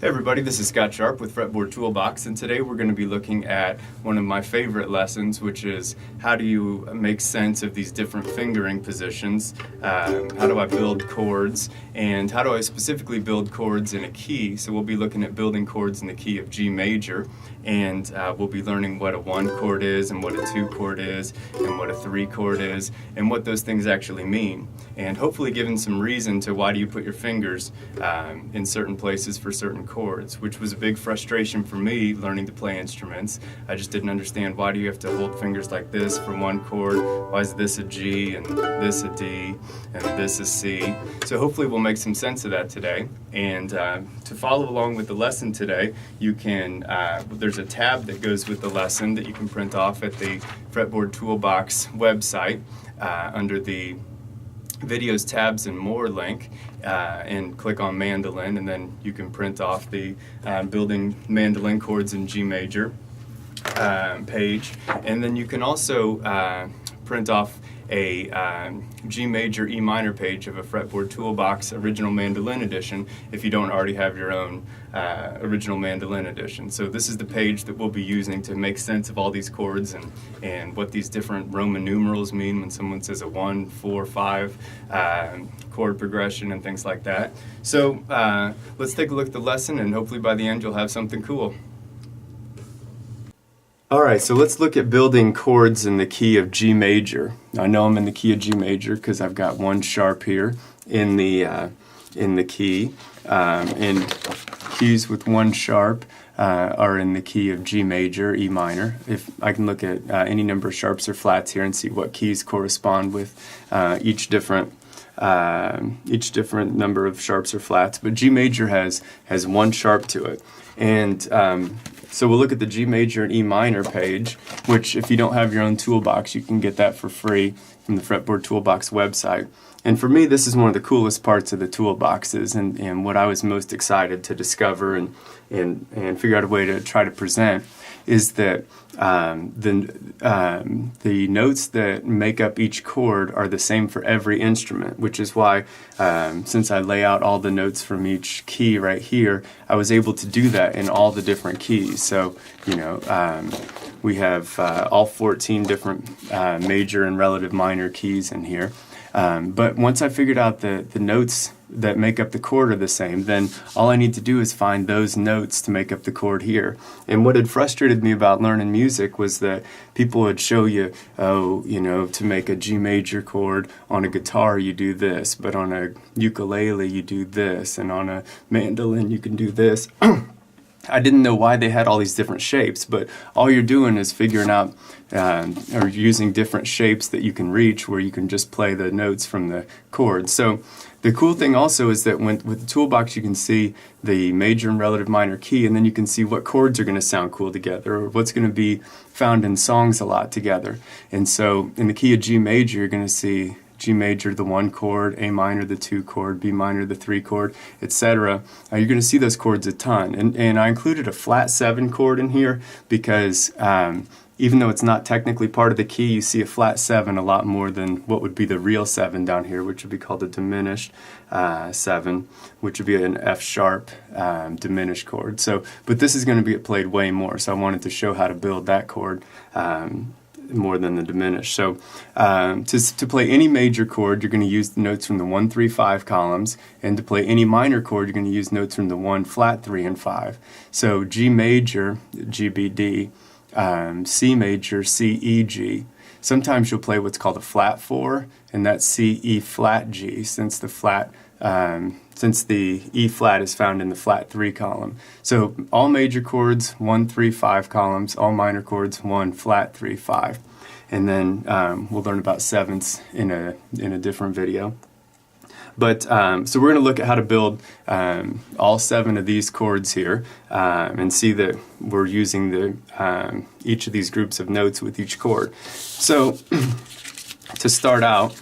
everybody, this is Scott Sharp with Fretboard Toolbox, and today we're going to be looking at one of my favorite lessons, which is how do you make sense of these different fingering positions, how do I build chords, and how do I specifically build chords in a key. So we'll be looking at building chords in the key of G major, and we'll be learning what a 1 chord is, and what a 2 chord is, and what a 3 chord is, and what those things actually mean, and hopefully giving some reason to why do you put your fingers in certain places for certain chords, which was a big frustration for me learning to play instruments. I just didn't understand, why do you have to hold fingers like this for 1 chord? Why is this a G and this a D and this a C? So hopefully we'll make some sense of that today. And to follow along with the lesson today, you can, there's a tab that goes with the lesson that you can print off at the Fretboard Toolbox website under the Videos, Tabs, and More link, and click on Mandolin, and then you can print off the Building Mandolin Chords in G major page. And then you can also print off a G major E minor page of a Fretboard Toolbox Original Mandolin Edition if you don't already have your own Original Mandolin Edition. So this is the page that we'll be using to make sense of all these chords and what these different Roman numerals mean when someone says a 1, 4, 5 chord progression and things like that. So let's take a look at the lesson, and hopefully by the end you'll have something cool. Alright, so let's look at building chords in the key of G major. I know I'm in the key of G major because I've got 1 sharp here in the key, and keys with 1 sharp are in the key of G major, E minor. If I can look at any number of sharps or flats here and see what keys correspond with each different number of sharps or flats, but G major has 1 sharp to it. And so we'll look at the G major and E minor page, which if you don't have your own toolbox, you can get that for free from the Fretboard Toolbox website. And for me, this is one of the coolest parts of the toolboxes, and what I was most excited to discover and figure out a way to try to present is that the notes that make up each chord are the same for every instrument, which is why since I lay out all the notes from each key right here, I was able to do that in all the different keys. So, you know, we have all 14 different major and relative minor keys in here. But once I figured out the notes that make up the chord are the same, then all I need to do is find those notes to make up the chord here. And what had frustrated me about learning music was that people would show you, oh, you know, to make a G major chord on a guitar you do this, but on a ukulele you do this, and on a mandolin you can do this. I didn't know why they had all these different shapes, but all you're doing is figuring out or using different shapes that you can reach where you can just play the notes from the chords. So the cool thing also is that with the toolbox you can see the major and relative minor key, and then you can see what chords are going to sound cool together, or what's going to be found in songs a lot together. And so in the key of G major you're going to see G major, the 1 chord, A minor, the 2 chord, B minor, the 3 chord, etc. You're going to see those chords a ton. And I included a flat 7 chord in here because even though it's not technically part of the key, you see a flat 7 a lot more than what would be the real 7 down here, which would be called a diminished 7, which would be an F sharp diminished chord. So, but this is going to be played way more, so I wanted to show how to build that chord more than the diminished. So to play any major chord, you're going to use the notes from the 1, 3, 5 columns, and to play any minor chord, you're going to use notes from the 1, flat 3, and 5. So G major, G, B, D, C major, C, E, G. Sometimes you'll play what's called a flat 4, and that's C, E, flat, G, since the E flat is found in the flat 3 column. So all major chords, 1, 3, 5 columns, all minor chords, 1, flat 3, 5. And then we'll learn about sevenths in a different video. But so we're going to look at how to build all 7 of these chords here and see that we're using each of these groups of notes with each chord. So to start out,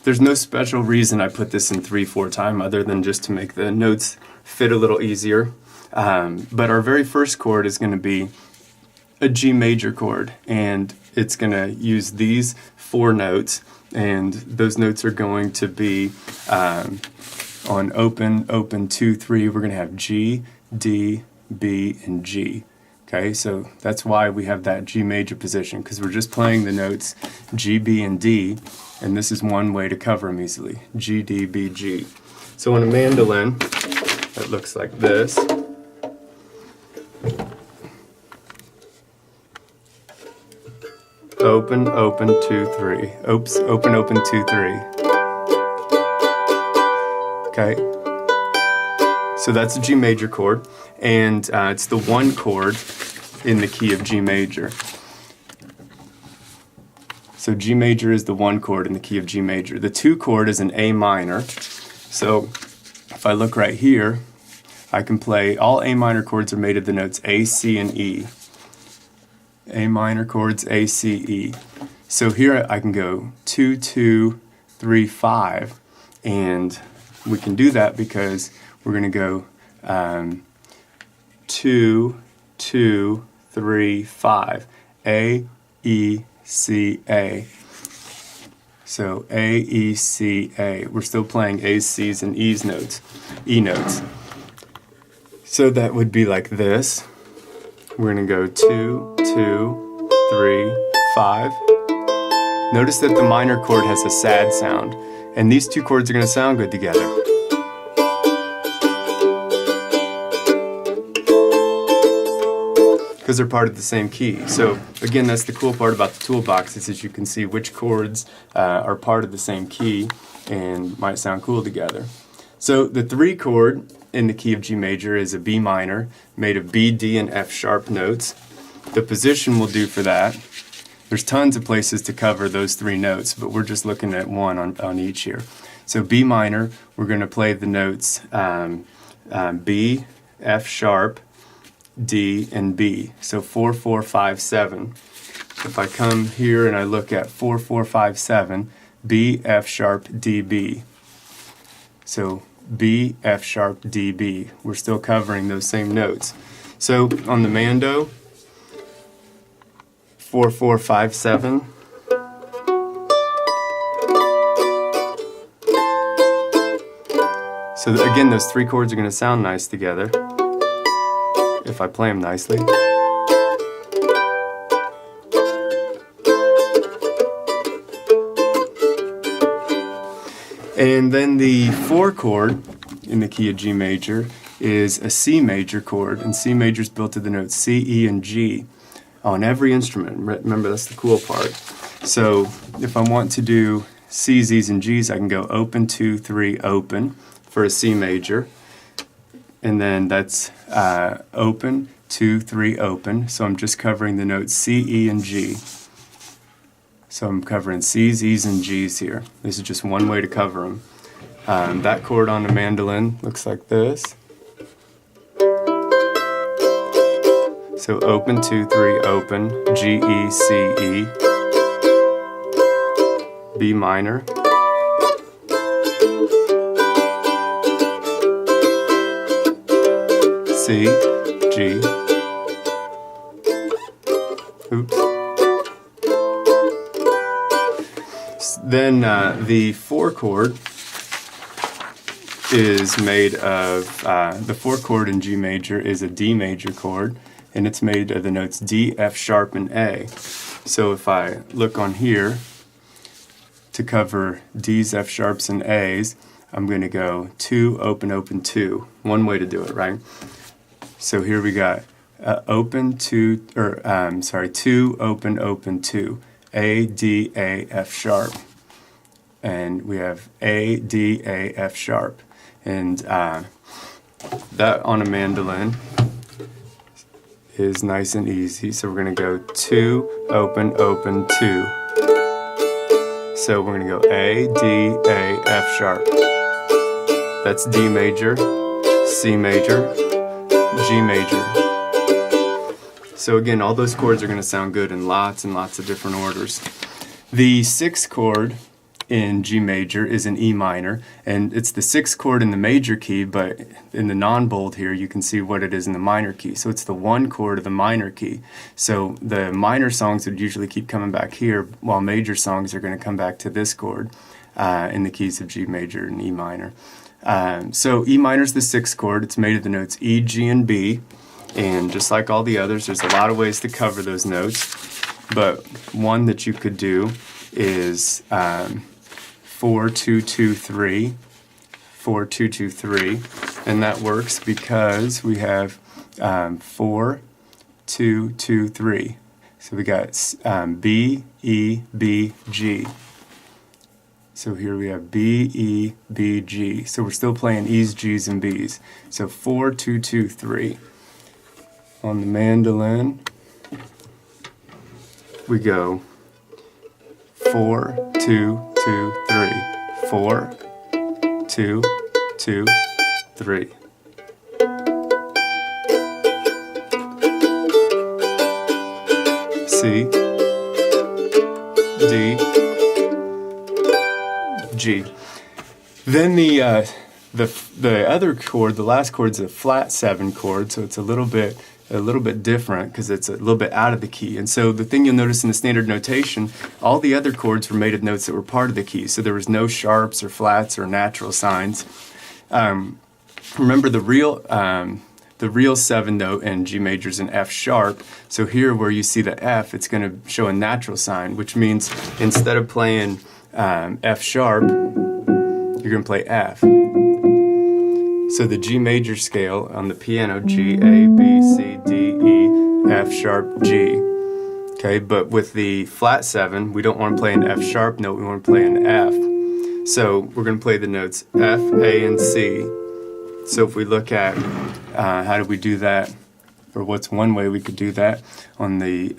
there's no special reason I put this in 3/4 time other than just to make the notes fit a little easier. But our very first chord is going to be a G major chord, and it's going to use these 4 notes, and those notes are going to be on open, open, 2, 3, we're going to have G, D, B, and G. Okay, so that's why we have that G major position, because we're just playing the notes G, B, and D, and this is one way to cover them easily. G, D, B, G. So on a mandolin, it looks like this. Open, open, 2, 3. Oops, open, open, 2, 3. Okay. So that's a G major chord, and it's the one chord in the key of G major. So G major is the one chord in the key of G major. The 2 chord is an A minor. So if I look right here, I can play, all A minor chords are made of the notes A, C, and E. A minor chords, A, C, E. So here I can go 2, 2, 3, 5, and we can do that because we're going to go 2, 2, 3, 5. A, E, C, A. So A, E, C, A. We're still playing A's, C's, and E's notes, E notes. So that would be like this. We're going to go 2, 2, 3, 5. Notice that the minor chord has a sad sound, and these 2 chords are going to sound good together. Because they're part of the same key. So again, that's the cool part about the toolbox, is you can see which chords are part of the same key and might sound cool together. So the 3 chord in the key of G major is a B minor made of B, D, and F sharp notes. The position will do for that. There's tons of places to cover those 3 notes, but we're just looking at one on each here. So B minor, we're going to play the notes B, F sharp, D, and B. So 4, 4, 5, 7. If I come here and I look at 4, 4, 5, 7, B, F sharp, D, B. So B, F sharp, D, B. We're still covering those same notes. So on the mando, 4, 4, 5, 7. So again, those 3 chords are going to sound nice together if I play them nicely. And then the 4 chord in the key of G major is a C major chord, and C major is built to the notes C, E, and G on every instrument. Remember, that's the cool part. So if I want to do C's, E's, and G's, I can go open, 2, 3, open for a C major. And then that's open, 2, 3, open. So I'm just covering the notes C, E, and G. So I'm covering C's, E's, and G's here. This is just one way to cover them. That chord on a mandolin looks like this. So open, 2, 3, open, G, E, C, E, B minor, C, G, oops. Then the 4 chord is made of, the 4 chord in G major is a D major chord, and it's made of the notes D, F sharp, and A. So if I look on here to cover D's, F sharps, and A's, I'm going to go 2, open, open, 2. One way to do it, right? So here we got open, 2, 2, open, open, 2. A, D, A, F sharp. And we have A, D, A, F sharp. And that on a mandolin is nice and easy. So we're going to go 2, open, open, 2. So we're going to go A, D, A, F sharp. That's D major, C major, G major. So again, all those chords are going to sound good in lots and lots of different orders. The 6th chord in G major is an E minor, and it's the 6th chord in the major key, but in the non-bold here you can see what it is in the minor key. So it's the 1 chord of the minor key. So the minor songs would usually keep coming back here, while major songs are going to come back to this chord in the keys of G major and E minor. So E minor is the 6th chord. It's made of the notes E, G, and B. And just like all the others, there's a lot of ways to cover those notes. But one that you could do is 4, 2, 2, 3, 4, 2, 2, 3. And that works because we have 4, 2, 2, 3. So we got B, E, B, G. So here we have B, E, B, G. So we're still playing E's, G's, and B's. So 4, 2, 2, 3. On the mandolin, we go 4, 2, 2, 3. 4, 2, 2, 3. C, D, G. Then the other chord, the last chord, is a flat 7 chord, so it's a little bit different because it's a little bit out of the key. And so the thing you'll notice in the standard notation, all the other chords were made of notes that were part of the key, so there was no sharps or flats or natural signs. Remember the real 7 note in G major is an F sharp. So here where you see the F, it's going to show a natural sign, which means instead of playing F sharp, you're going to play F. So the G major scale on the piano, G, A, B, C, D, E, F sharp, G. Okay, but with the flat 7, we don't want to play an F sharp note, we want to play an F. So we're going to play the notes F, A, and C. So if we look at how do we do that, or what's one way we could do that on the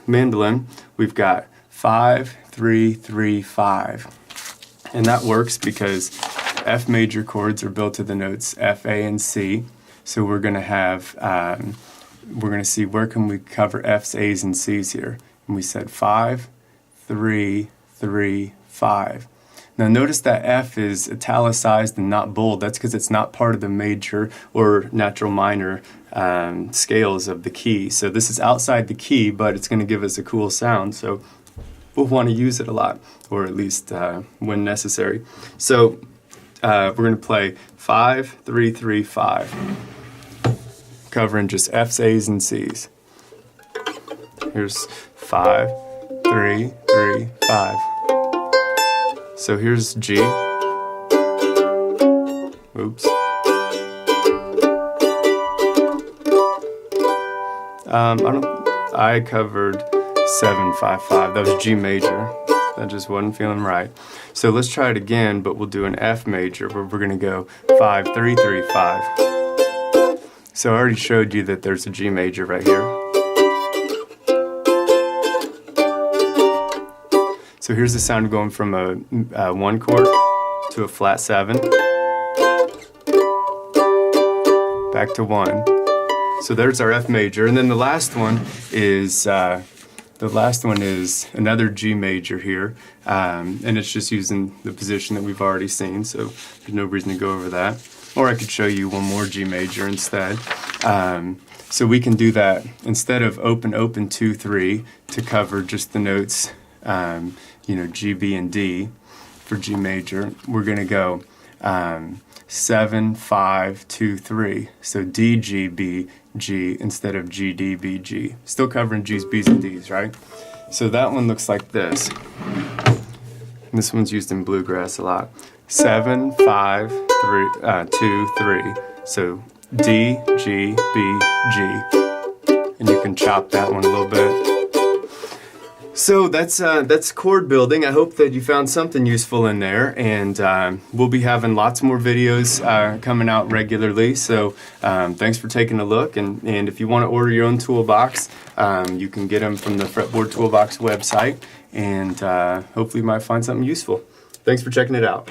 mandolin, we've got 5, 3, 3, 5. And that works because F major chords are built to the notes F, A, and C. So we're going to have, we're going to see where can we cover F's, A's, and C's here. And we said 5, 3, 3, 5. Now notice that F is italicized and not bold. That's because it's not part of the major or natural minor scales of the key. So this is outside the key, but it's going to give us a cool sound. So we'll want to use it a lot, or at least when necessary. So we're going to play 5, 3, 3, 5, covering just F's, A's, and C's. Here's 5, 3, 3, 5. So here's G. Oops. I covered 7, 5, 5. That was G major. That just wasn't feeling right. So let's try it again, but we'll do an F major where we're going to go 5, 3, 3, 5. So I already showed you that there's a G major right here. So here's the sound going from a 1 chord to a flat 7, back to 1. So there's our F major, and then the last one is another G major here, and it's just using the position that we've already seen. So there's no reason to go over that. Or I could show you one more G major instead. So we can do that instead of open, open, 2, 3 to cover just the notes. G, B, and D for G major. We're going to go 7, 5, 2, 3. So D, G, B, G instead of G, D, B, G. Still covering G's, B's, and D's, right? So that one looks like this. And this one's used in bluegrass a lot. 7, 5, 3, 2, 3. So D, G, B, G. And you can chop that one a little bit. So that's chord building. I hope that you found something useful in there, and we'll be having lots more videos coming out regularly. So thanks for taking a look, and if you want to order your own toolbox, you can get them from the Fretboard Toolbox website, and hopefully you might find something useful. Thanks for checking it out.